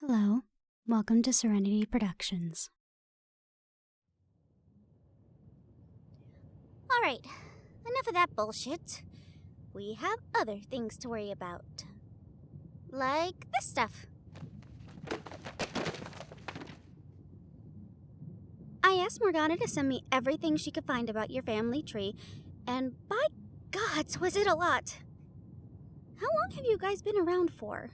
Hello, welcome to Serenity Productions. Alright, enough of that bullshit. We have other things to worry about. Like this stuff. I asked Morgana to send me everything she could find about your family tree, and by gods, was it a lot. How long have you guys been around for?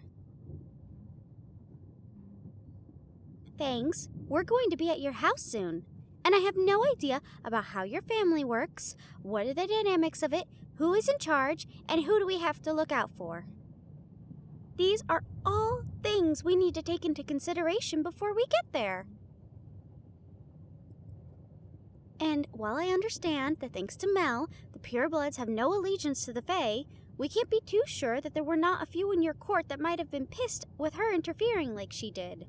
Thanks. We're going to be at your house soon. And I have no idea about how your family works, what are the dynamics of it, who is in charge, and who do we have to look out for. These are all things we need to take into consideration before we get there. And while I understand that thanks to Mel, the Purebloods have no allegiance to the Fae, we can't be too sure that there were not a few in your court that might have been pissed with her interfering like she did.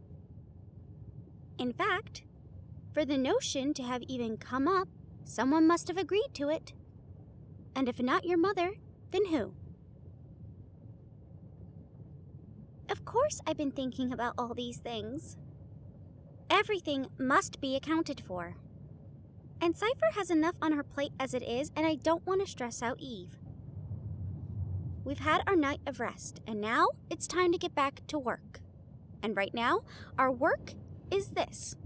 In fact, for the notion to have even come up, someone must have agreed to it. And if not your mother, then who? Of course I've been thinking about all these things. Everything must be accounted for. And Cypher has enough on her plate as it is, and I don't want to stress out Eve. We've had our night of rest, and now it's time to get back to work. And right now, our work is this.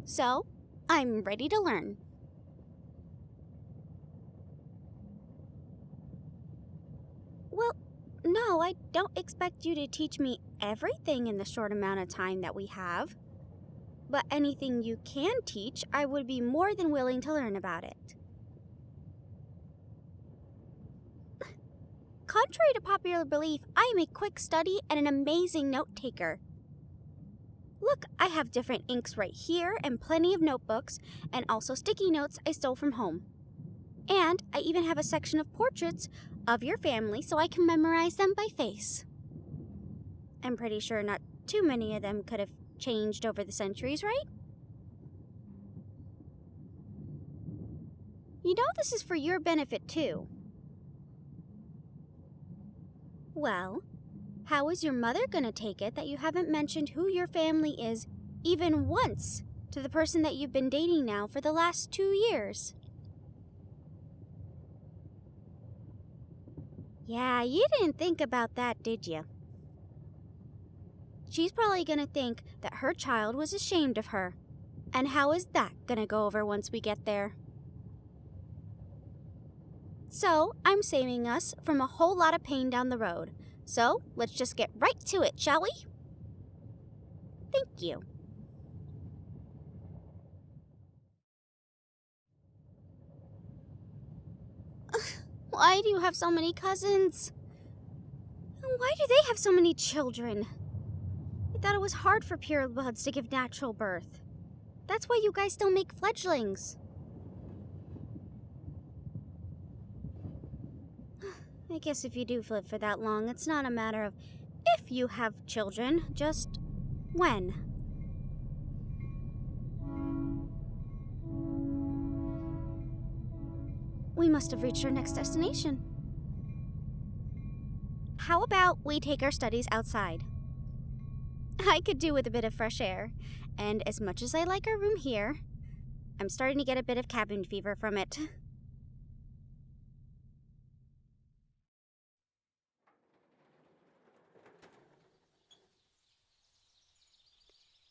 So, I'm ready to learn. Well, no, I don't expect you to teach me everything in the short amount of time that we have. But anything you can teach, I would be more than willing to learn about it. Contrary to popular belief, I am a quick study and an amazing note-taker. Look, I have different inks right here and plenty of notebooks, and also sticky notes I stole from home. And I even have a section of portraits of your family so I can memorize them by face. I'm pretty sure not too many of them could have changed over the centuries, right? You know this is for your benefit too. Well, how is your mother gonna take it that you haven't mentioned who your family is even once to the person that you've been dating now for the last 2 years? Yeah, you didn't think about that, did you? She's probably gonna think that her child was ashamed of her. And how is that gonna go over once we get there? So, I'm saving us from a whole lot of pain down the road. So, let's just get right to it, shall we? Thank you. Why do you have so many cousins? Why do they have so many children? I thought it was hard for purebloods to give natural birth. That's why you guys still make fledglings. I guess if you do live for that long, it's not a matter of if you have children, just when. We must have reached our next destination. How about we take our studies outside? I could do with a bit of fresh air, and as much as I like our room here, I'm starting to get a bit of cabin fever from it.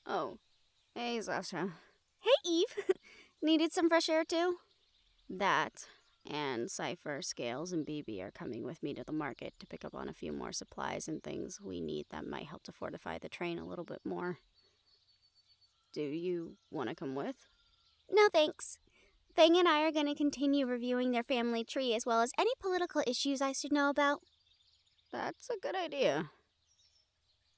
Oh, hey, Sasha. Hey, Eve. Needed some fresh air too? That and Cypher, Scales, and BB are coming with me to the market to pick up on a few more supplies and things we need that might help to fortify the train a little bit more. Do you want to come with? No, thanks. Fang and I are going to continue reviewing their family tree as well as any political issues I should know about. That's a good idea.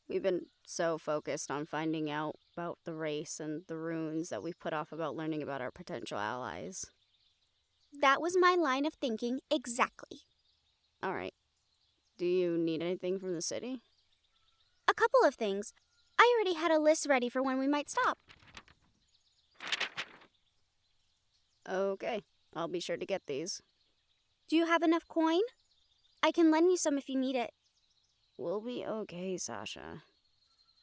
We've been so focused on finding out about the race and the runes that we've put off about learning about our potential allies. That was my line of thinking exactly. All right. Do you need anything from the city? A couple of things. I already had a list ready for when we might stop. Okay, I'll be sure to get these. Do you have enough coin? I can lend you some if you need it. We'll be okay, Sasha.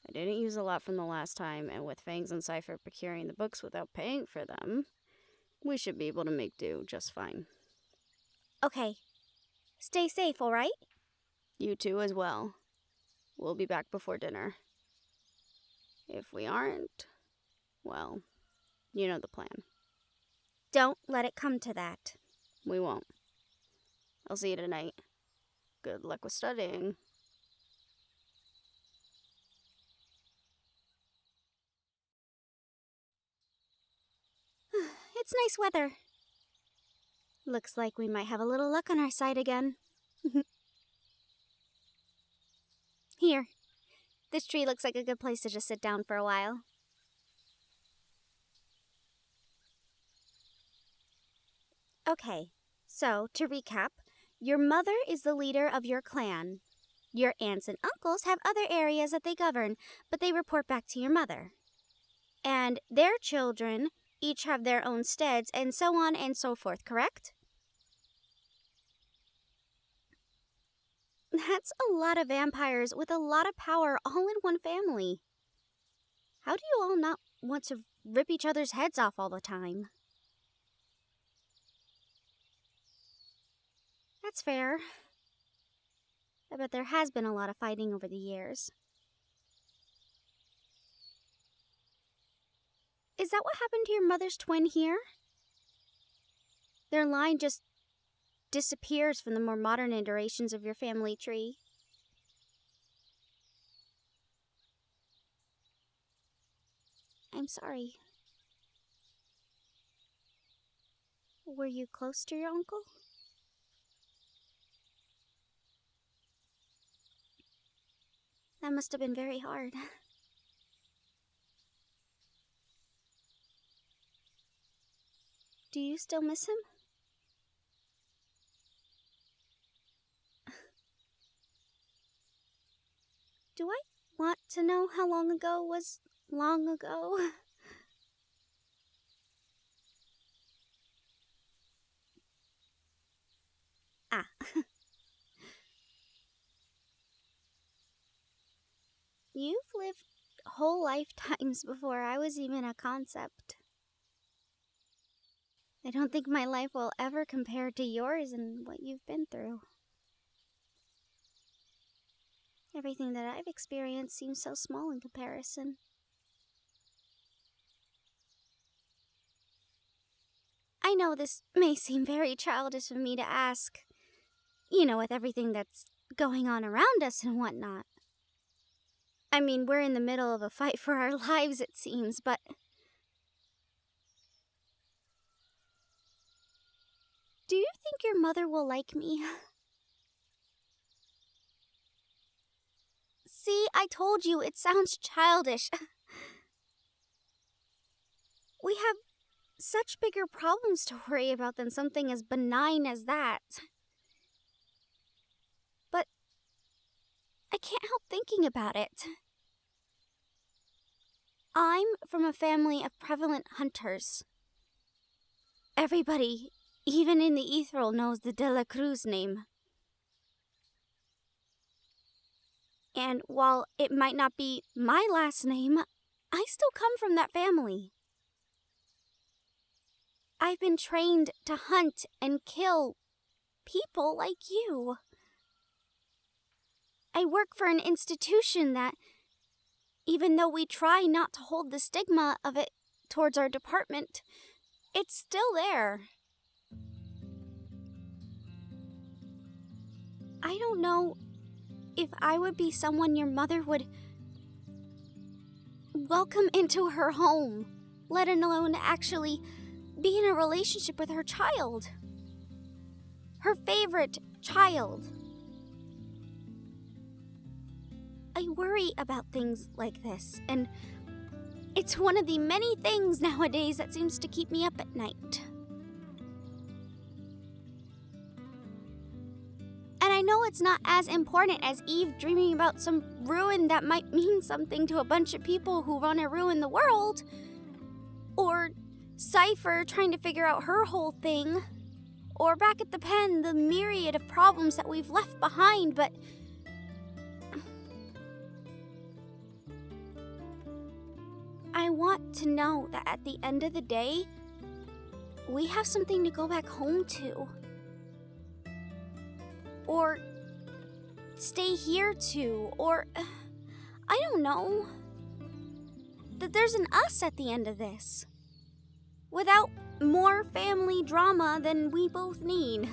I didn't use a lot from the last time, and with Fangs and Cypher procuring the books without paying for them, we should be able to make do just fine. Okay. Stay safe, all right? You too as well. We'll be back before dinner. If we aren't, well, you know the plan. Don't let it come to that. We won't. I'll see you tonight. Good luck with studying. It's nice weather. Looks like we might have a little luck on our side again. Here. This tree looks like a good place to just sit down for a while. Okay, so to recap, your mother is the leader of your clan. Your aunts and uncles have other areas that they govern, but they report back to your mother. And their children each have their own steads, and so on and so forth, correct? That's a lot of vampires with a lot of power all in one family. How do you all not want to rip each other's heads off all the time? That's fair. I bet there has been a lot of fighting over the years. Is that what happened to your mother's twin here? Their line just disappears from the more modern iterations of your family tree. I'm sorry. Were you close to your uncle? That must have been very hard. Do you still miss him? Do I want to know how long ago was long ago? Ah. You've lived whole lifetimes before I was even a concept. I don't think my life will ever compare to yours and what you've been through. Everything that I've experienced seems so small in comparison. I know this may seem very childish of me to ask, with everything that's going on around us and whatnot. I mean, we're in the middle of a fight for our lives, it seems, but do you think your mother will like me? See, I told you, it sounds childish. We have such bigger problems to worry about than something as benign as that. But I can't help thinking about it. I'm from a family of prevalent hunters. Everybody, even in the Ethereal, knows the De La Cruz name. And while it might not be my last name, I still come from that family. I've been trained to hunt and kill people like you. I work for an institution that, even though we try not to hold the stigma of it towards our department, it's still there. I don't know if I would be someone your mother would welcome into her home, let alone actually be in a relationship with her child. Her favorite child. I worry about things like this, and it's one of the many things nowadays that seems to keep me up at night. And I know it's not as important as Eve dreaming about some ruin that might mean something to a bunch of people who want to ruin the world, or Cypher trying to figure out her whole thing, or back at the pen, the myriad of problems that we've left behind, but want to know that at the end of the day, we have something to go back home to. Or stay here to, or I don't know. That there's an us at the end of this. Without more family drama than we both need.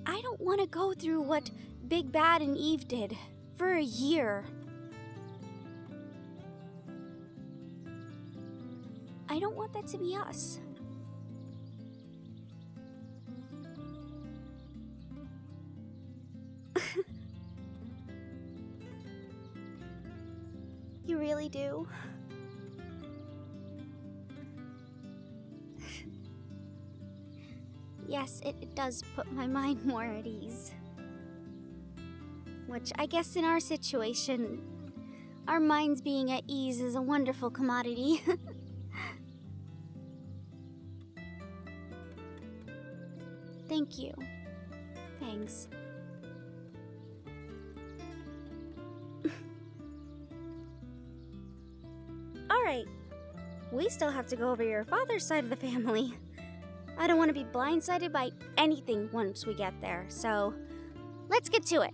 I don't want to go through what Big Bad and Eve did for a year. I don't want that to be us. You really do? Yes, it does put my mind more at ease. Which I guess in our situation, our minds being at ease is a wonderful commodity. Thank you. Thanks. Alright, we still have to go over your father's side of the family. I don't want to be blindsided by anything once we get there, so let's get to it.